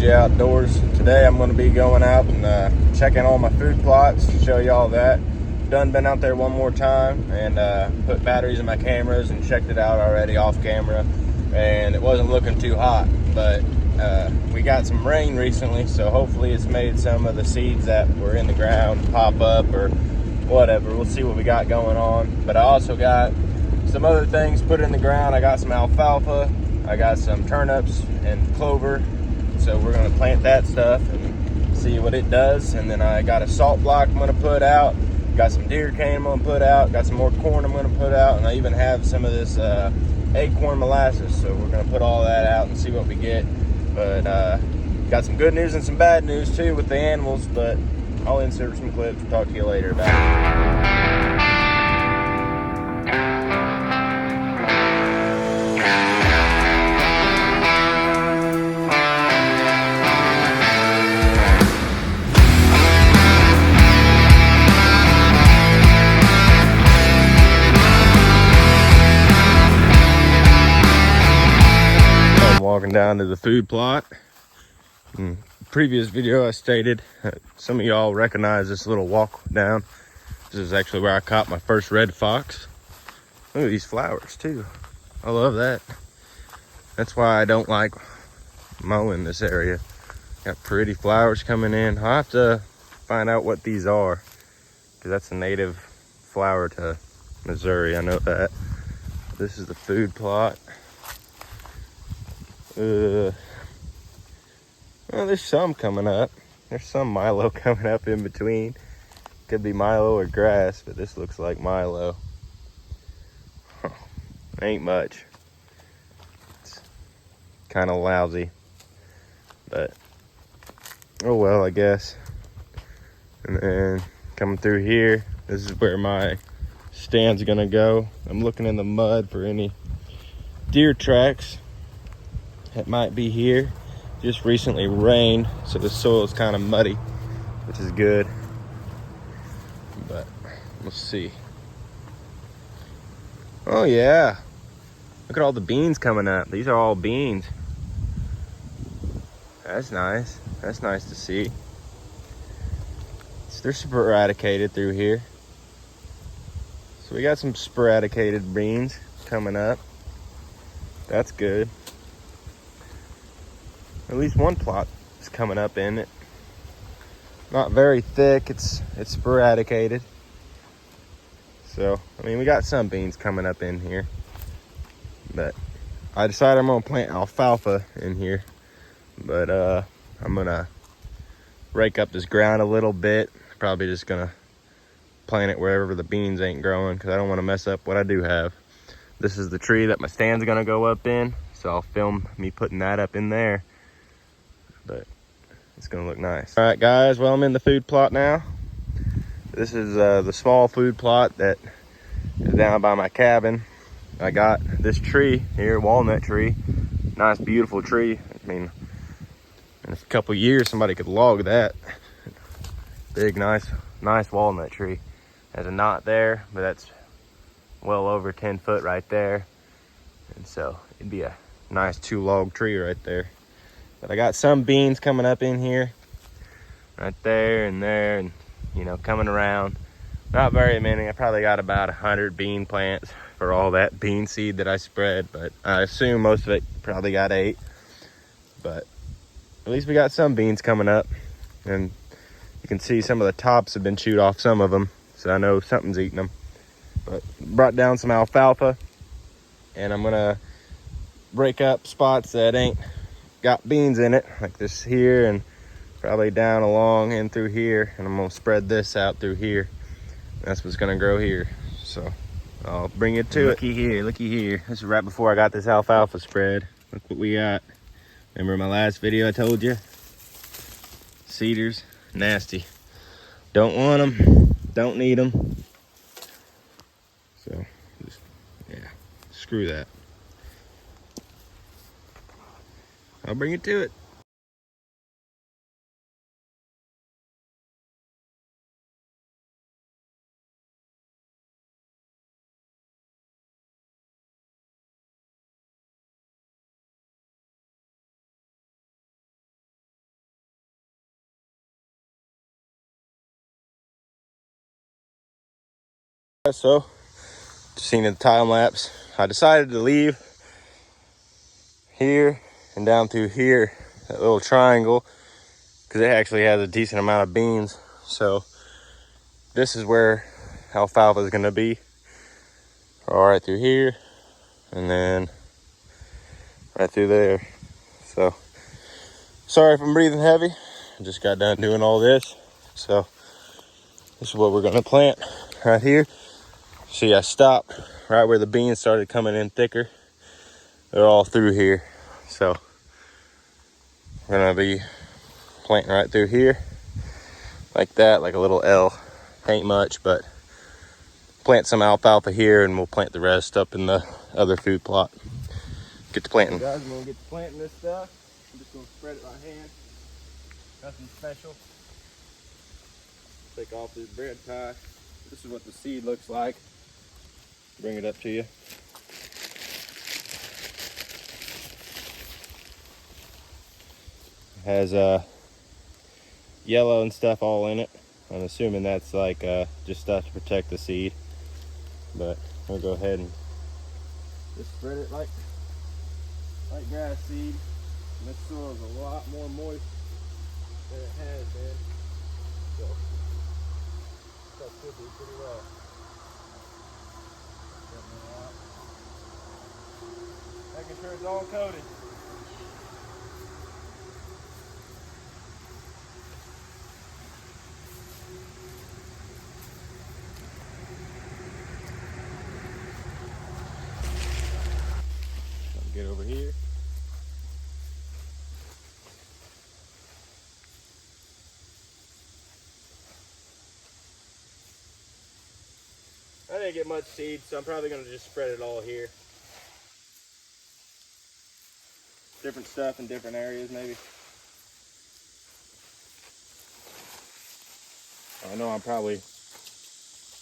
Energy Outdoors. Today I'm going to be going out and checking all my food plots, show you all that. Been out there one more time and put batteries in my cameras and checked it out already off camera, and it wasn't looking too hot, but we got some rain recently, so hopefully it's made some of the seeds that were in the ground pop up or whatever. We'll see what we got going on. But I also got some other things put in the ground. I got some alfalfa, I got some turnips and clover, so we're going to plant that stuff and see what it does. And then I got a salt block I'm going to put out, got some deer cane I'm going to put out, got some more corn I'm going to put out, and I even have some of this ACORN molasses, so we're going to put all that out and see what we get. But got some good news and some bad news too with the animals, but I'll insert some clips and talk to you later about it. Walking down to the food plot. In the previous video I stated some of y'all recognize this little walk down. This is actually where I caught my first red fox. Look at these flowers too. I love that. That's why I don't like mowing this area. Got pretty flowers coming in. I'll have to find out what these are, because that's a native flower to Missouri. I know that. This is the food plot. Well, there's some coming up. There's some Milo coming up in between. Could be Milo or grass, but this looks like Milo. Huh. Ain't much. It's kind of lousy, but oh well, I guess. And then coming through here, this is where my stand's gonna go. I'm looking in the mud for any deer tracks. It might be here. Just recently rained, so the soil is kind of muddy, which is good. But we'll see. Oh yeah, look at all the beans coming up. These are all beans. That's nice. That's nice to see. So they're sporadicated through here. So we got some sporadicated beans coming up. That's good. At least one plot is coming up in it. Not very thick, it's sporadicated. So, I mean, we got some beans coming up in here. But I decided I'm gonna plant alfalfa in here. But I'm gonna rake up this ground a little bit. Probably just gonna plant it wherever the beans ain't growing, because I don't want to mess up what I do have. This is the tree that my stand's gonna go up in, so I'll film me putting that up in there. But it's gonna look nice. All right, guys, well, I'm in the food plot now. This is the small food plot that is down by my cabin. I got this tree here, walnut tree. Nice, beautiful tree. I mean, in a couple years, somebody could log that. Big, nice walnut tree. There's a knot there, but that's well over 10 foot right there. And so it'd be a nice 2-log tree right there. But I got some beans coming up in here, right there and there, and you know, coming around. Not very many. I probably got about 100 bean plants for all that bean seed that I spread, but I assume most of it probably got 8. But at least we got some beans coming up, and you can see some of the tops have been chewed off, some of them, so I know something's eating them. But brought down some alfalfa, and I'm gonna break up spots that ain't got beans in it, like this here, and probably down along and through here, and I'm gonna spread this out through here. That's what's gonna grow here, so I'll bring it to it. Looky here. This is right before I got this alfalfa spread. Look what we got. Remember my last video I told you? Cedars, nasty. Don't want them, don't need them. So just, yeah, screw that. I'll bring it to it. So, seen in the time lapse, I decided to leave here and down through here, that little triangle, because it actually has a decent amount of beans. So this is where alfalfa is going to be, all right through here and then right through there. So sorry if I'm breathing heavy, I just got done doing all this. So this is what we're going to plant right here. See, I stopped right where the beans started coming in thicker. They're all through here. So we're going to be planting right through here like that, like a little L. Ain't much, but plant some alfalfa here and we'll plant the rest up in the other food plot. Get to planting. Guys, I'm gonna get to planting this stuff. I'm just gonna spread it by hand. Nothing special. Take off this bread tie. This is what the seed looks like. Bring it up to you. It has yellow and stuff all in it. I'm assuming that's like just stuff to protect the seed. But we'll go ahead and just spread it like grass seed. And this soil is a lot more moist than it has been. So that should be pretty well. Making sure it's all coated. Get over here. I didn't get much seed, so I'm probably going to just spread it all here. Different stuff in different areas, maybe. I know I'm probably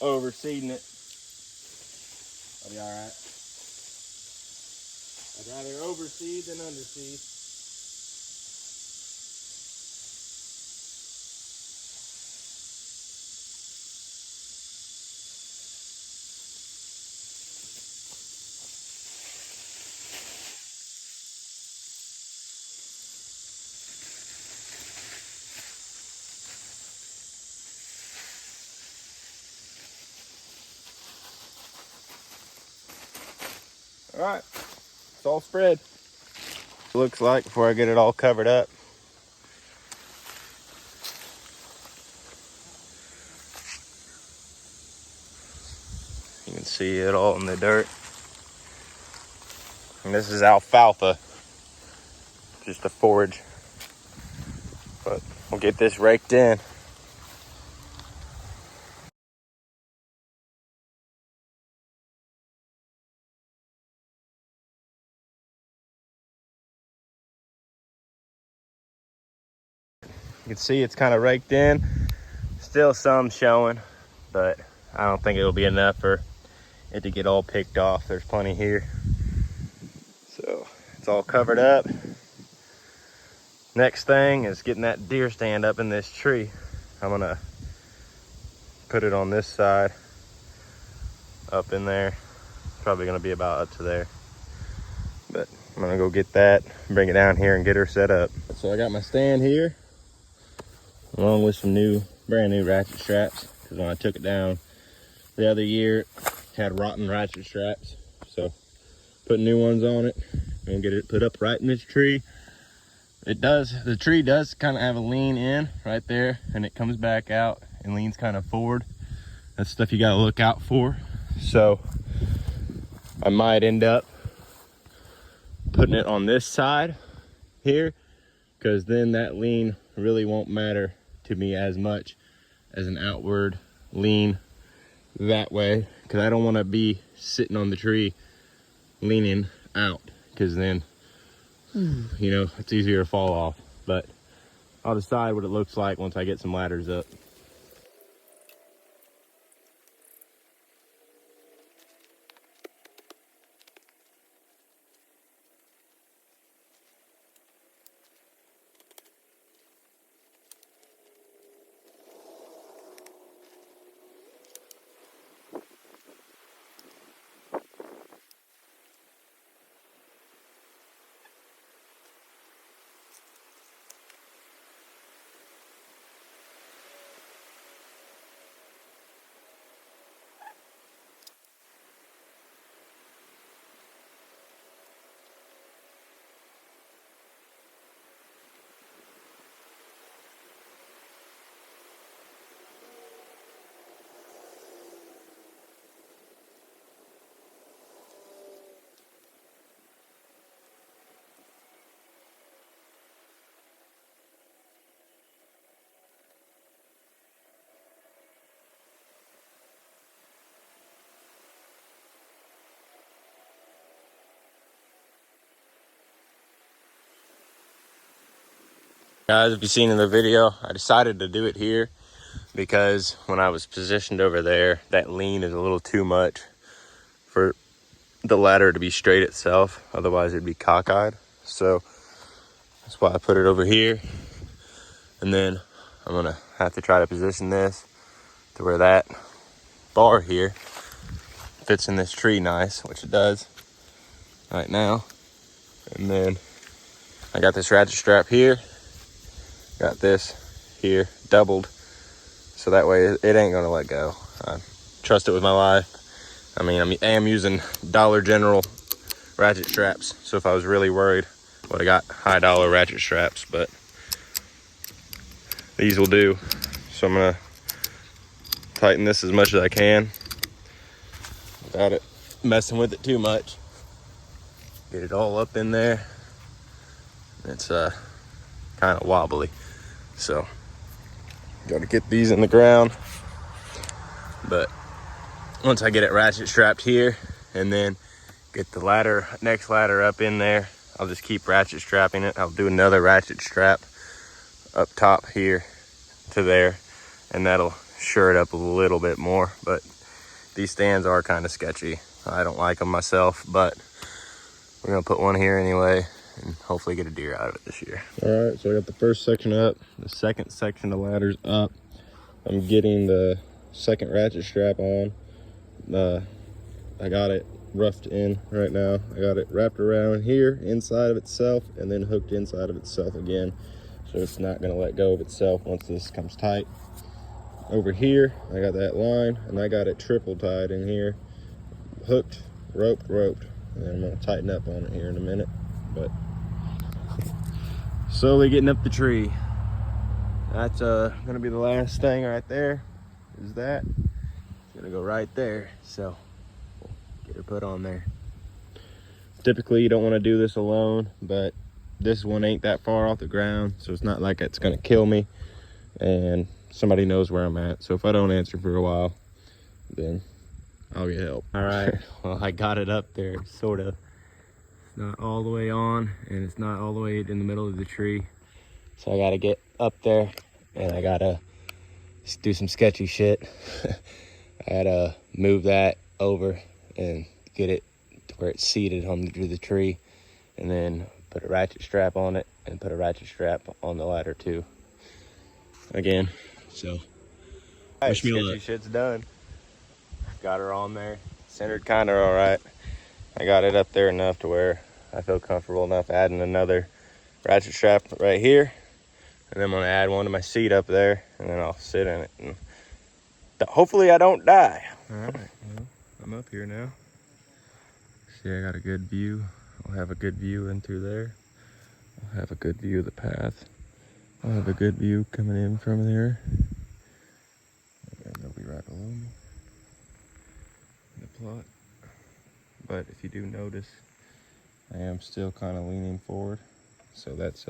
overseeding it. I'll be alright. I'd rather overseed than underseed. Alright, it's all spread. Looks like before I get it all covered up. You can see it all in the dirt. And this is alfalfa, just a forage. But we'll get this raked in. You can see it's kind of raked in. Still some showing, but I don't think it'll be enough for it to get all picked off. There's plenty here. So it's all covered up. Next thing is getting that deer stand up in this tree. I'm gonna put it on this side, up in there. Probably gonna be about up to there. But I'm gonna go get that, bring it down here and get her set up. So I got my stand here, along with some brand new ratchet straps. Because when I took it down the other year, it had rotten ratchet straps. So put new ones on it and get it put up right in this tree. The tree does kind of have a lean in right there, and it comes back out and leans kind of forward. That's stuff you gotta look out for. So I might end up putting it on this side here, because then that lean really won't matter to me as much as an outward lean that way, because I don't want to be sitting on the tree leaning out, because then you know, it's easier to fall off. But I'll decide what it looks like once I get some ladders up. Guys, if you've seen in the video, I decided to do it here because when I was positioned over there, that lean is a little too much for the ladder to be straight itself. Otherwise it'd be cockeyed. So that's why I put it over here. And then I'm gonna have to try to position this to where that bar here fits in this tree nice, which it does right now. And then I got this ratchet strap here, got this here doubled, so that way it ain't gonna let go. I trust it with my life. I mean, I am using Dollar General ratchet straps, so if I was really worried, I would have got high dollar ratchet straps, but these will do. So I'm gonna tighten this as much as I can without it messing with it too much. Get it all up in there. It's kind of wobbly, so got to get these in the ground. But once I get it ratchet strapped here and then get the ladder, next ladder up in there, I'll just keep ratchet strapping it. I'll do another ratchet strap up top here to there, and that'll sure it up a little bit more. But these stands are kind of sketchy. I don't like them myself, but we're gonna put one here anyway and hopefully get a deer out of it this year. All right, so I got the first section up, the second section of ladders up. I'm getting the second ratchet strap on. I got it roughed in right now. I got it wrapped around here inside of itself and then hooked inside of itself again, so it's not gonna let go of itself once this comes tight. Over here I got that line and I got it triple tied in here, hooked, roped, and I'm gonna tighten up on it here in a minute. But slowly getting up the tree. That's gonna be the last thing right there, is that. It's gonna go right there, so we'll get her put on there. Typically you don't want to do this alone, but this one ain't that far off the ground, so it's not like it's gonna kill me, and somebody knows where I'm at. So if I don't answer for a while, then I'll get help. All right, well, I got it up there, sort of. It's not all the way on, and it's not all the way in the middle of the tree. So I gotta get up there, and I gotta do some sketchy shit. I gotta move that over and get it to where it's seated on the tree, and then put a ratchet strap on it, and put a ratchet strap on the ladder too. Again, so wish me luck. Shit's done. Got her on there, centered kind of all right. I got it up there enough to where I feel comfortable enough adding another ratchet strap right here, and then I'm gonna add one to my seat up there, and then I'll sit in it, and hopefully I don't die. All right, well, I'm up here now. See, I got a good view. I'll have a good view in through there. I'll have a good view of the path. I'll have a good view coming in from there. And they'll be right below me in the plot. But if you do notice, I am still kind of leaning forward, so that's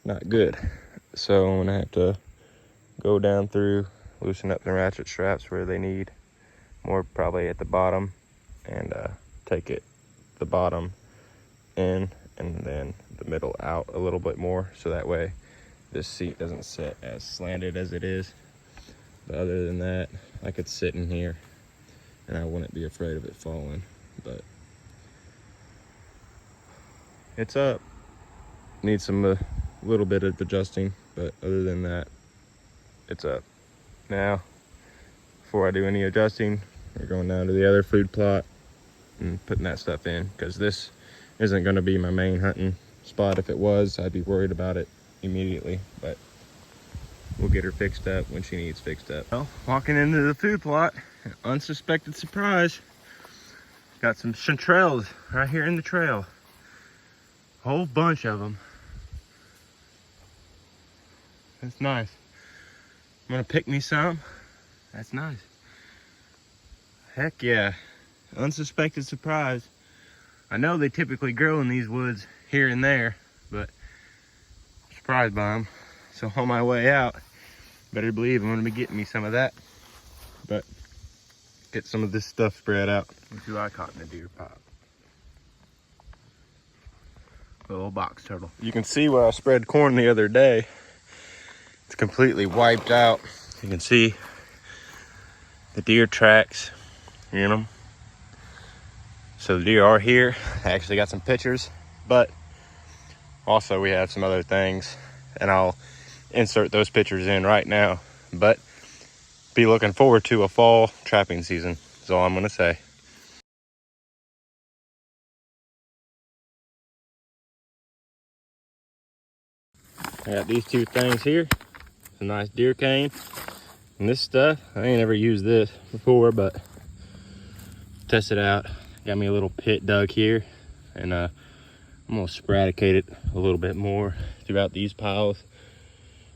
not good. So I'm gonna have to go down through, loosen up the ratchet straps where they need more, probably at the bottom, and take it the bottom in and then the middle out a little bit more, so that way this seat doesn't sit as slanted as it is. But other than that, I could sit in here and I wouldn't be afraid of it falling. But it's up. Needs some little bit of adjusting, but other than that, it's up. Now, before I do any adjusting, we're going down to the other food plot and putting that stuff in, because this isn't going to be my main hunting spot. If it was, I'd be worried about it immediately, but we'll get her fixed up when she needs fixed up. Well, walking into the food plot, an unsuspected surprise. Got some chanterelles right here in the trail. A whole bunch of them. That's nice. I'm gonna pick me some. That's nice. Heck yeah. Unsuspected surprise. I know they typically grow in these woods here and there, but I'm surprised by them. So on my way out, better believe I'm gonna be getting me some of that. But get some of this stuff spread out. That's who I caught in a deer pop. Little box turtle. You can see where I spread corn the other day. It's completely wiped out. You can see the deer tracks in them. So the deer are here. I actually got some pictures, but also we have some other things, and I'll insert those pictures in right now. But be looking forward to a fall trapping season, is all I'm gonna say. I got these two things here. It's a nice deer cane. And this stuff, I ain't ever used this before, but test it out. Got me a little pit dug here, and I'm gonna spraticate it a little bit more throughout these piles.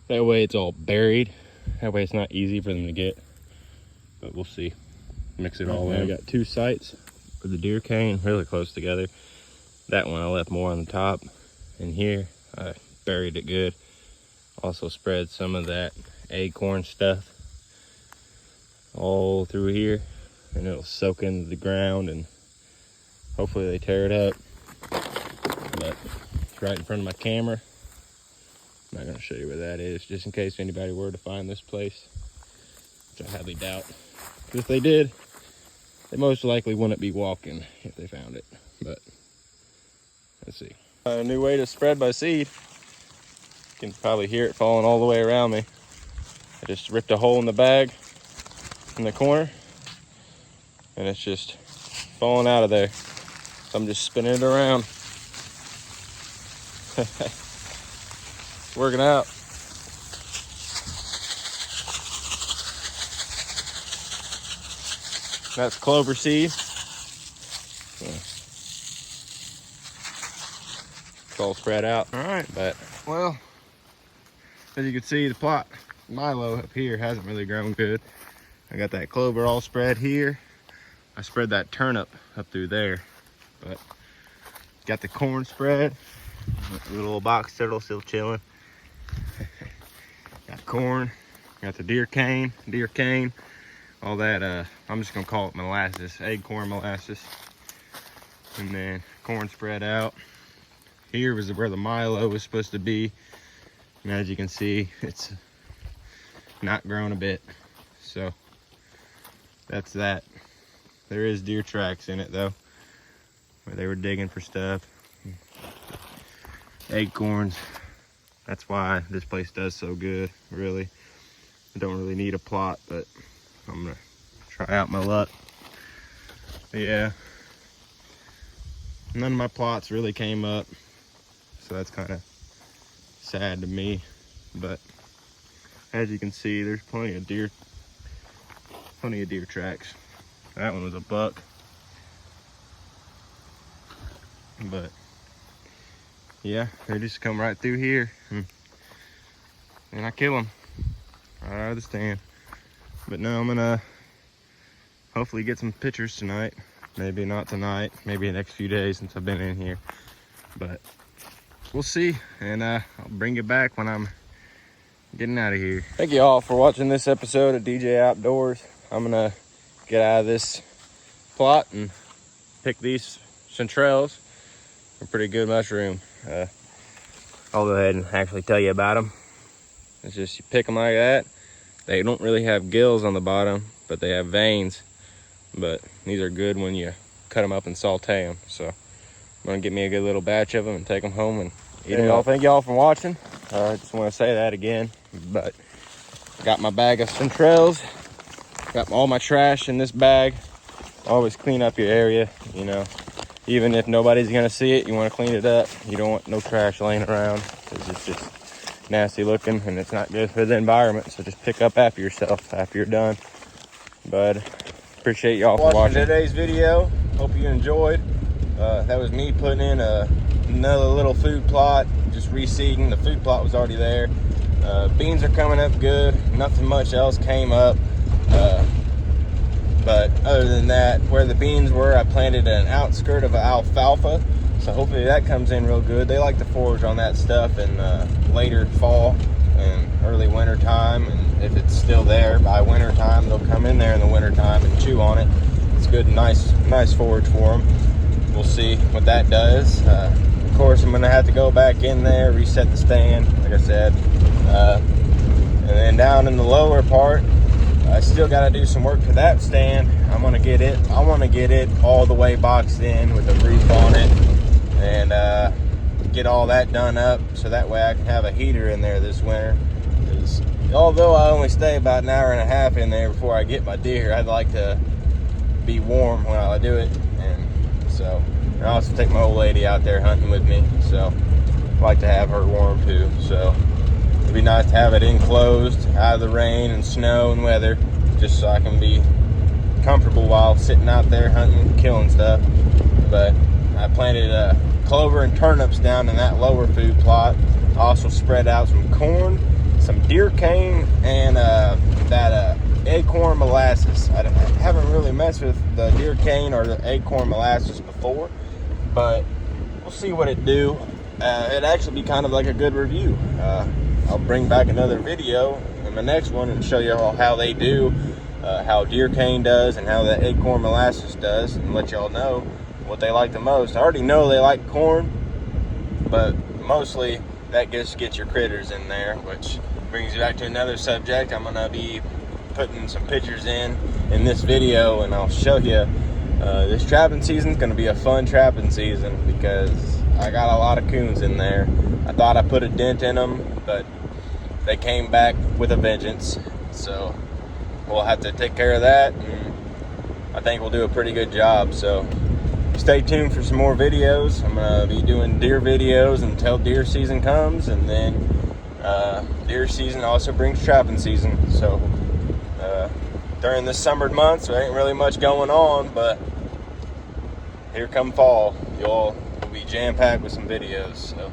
That way it's all buried. That way it's not easy for them to get, but we'll see. Mix it all in. I got two sites for the deer cane really close together. That one I left more on the top, and here I buried it good. Also spread some of that ACORN stuff all through here, and it'll soak into the ground, and hopefully they tear it up. But it's right in front of my camera. I'm not gonna show you where that is, just in case anybody were to find this place, which I highly doubt. If they did, they most likely wouldn't be walking if they found it. But let's see. A new way to spread my seed. You can probably hear it falling all the way around me. I just ripped a hole in the bag in the corner, and it's just falling out of there. So I'm just spinning it around. It's working out. That's clover seed. It's all spread out. All right, but well, as you can see, the plot milo up here hasn't really grown good. I got that clover all spread here. I spread that turnip up through there, but got the corn spread. The little box turtle still chilling. Got corn, got the deer cane, all that. I'm just gonna call it molasses, acorn molasses. And then corn spread out. Here was where the milo was supposed to be. And as you can see, it's not grown a bit. So that's that. There is deer tracks in it though, where they were digging for stuff. Acorns. That's why this place does so good, really. I don't really need a plot, but I'm gonna try out my luck. But yeah, none of my plots really came up, so that's kind of sad to me. But as you can see, there's plenty of deer tracks. That one was a buck, but yeah, they just come right through here, and I kill them right out of the stand. But now I'm gonna hopefully get some pictures tonight. Maybe not tonight, maybe the next few days since I've been in here, but we'll see. And I'll bring you back when I'm getting out of here. Thank you all for watching this episode of DJ Outdoors. I'm gonna get out of this plot and pick these centrales. A pretty good mushroom. I'll go ahead and actually tell you about them. It's just you pick them like that. They don't really have gills on the bottom, but they have veins. But these are good when you cut them up and saute them. So I'm gonna get me a good little batch of them and take them home and eat them all. Thank y'all for watching. I just want to say that again. But got my bag of centrales. Got all my trash in this bag. Always clean up your area, you know. Even if nobody's gonna see it, you want to clean it up. You don't want no trash laying around, because it's just nasty looking and it's not good for the environment. So just pick up after yourself after you're done. But appreciate y'all for watching today's video. Hope you enjoyed. That was me putting in another little food plot, just reseeding. The food plot was already there. Beans are coming up good. Nothing much else came up. But other than that, where the beans were, I planted an outskirt of alfalfa. So hopefully that comes in real good. They like to forage on that stuff in later fall and early winter time. And if it's still there by winter time, they'll come in there in the winter time and chew on it. It's good, nice forage for them. We'll see what that does. course, I'm gonna have to go back in there, reset the stand, like I said. And then down in the lower part, I still got to do some work to that stand. I want to get it all the way boxed in with a roof on it, and get all that done up so that way I can have a heater in there this winter. Because although I only stay about an hour and a half in there before I get my deer, I'd like to be warm when I do it. And so I also take my old lady out there hunting with me, so I like to have her warm too. So it'd be nice to have it enclosed, out of the rain and snow and weather, just so I can be comfortable while sitting out there hunting, killing stuff. But I planted clover and turnips down in that lower food plot. I also spread out some corn, some deer cane, and that acorn molasses. I haven't really messed with the deer cane or the acorn molasses before, but we'll see what it do. It'd actually be kind of like a good review. I'll bring back another video in the next one and show you how they do, how deer cane does and how the acorn molasses does, and let y'all know what they like the most. I already know they like corn, but mostly that just gets your critters in there, which brings you back to another subject. I'm gonna be putting some pictures in this video, and I'll show you this trapping season is gonna be a fun trapping season because I got a lot of coons in there. I thought I put a dent in them, but they came back with a vengeance. So we'll have to take care of that, and I think we'll do a pretty good job. So stay tuned for some more videos. I'm gonna be doing deer videos until deer season comes, and then deer season also brings trapping season. So during the summer months, there ain't really much going on, but here come fall, you'll be jam-packed with some videos. So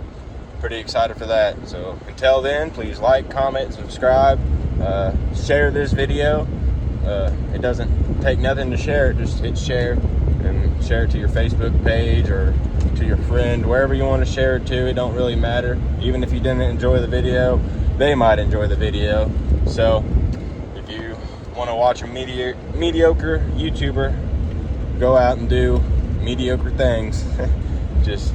pretty excited for that. So until then, please like, comment, subscribe, share this video. It doesn't take nothing to share it, just hit share and share it to your Facebook page or to your friend, wherever you want to share it to. It don't really matter. Even if you didn't enjoy the video, they might enjoy the video. So if you want to watch a mediocre YouTuber go out and do mediocre things, just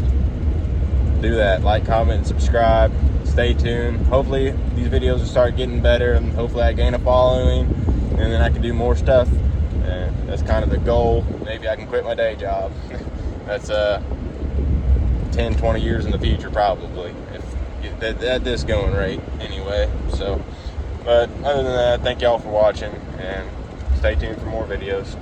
do that. Like, comment, and subscribe. Stay tuned. Hopefully these videos will start getting better, and hopefully I gain a following, and then I can do more stuff. And that's kind of the goal. Maybe I can quit my day job. That's 10, 20 years in the future probably, if at this going rate anyway. So, but other than that, thank y'all for watching, and stay tuned for more videos.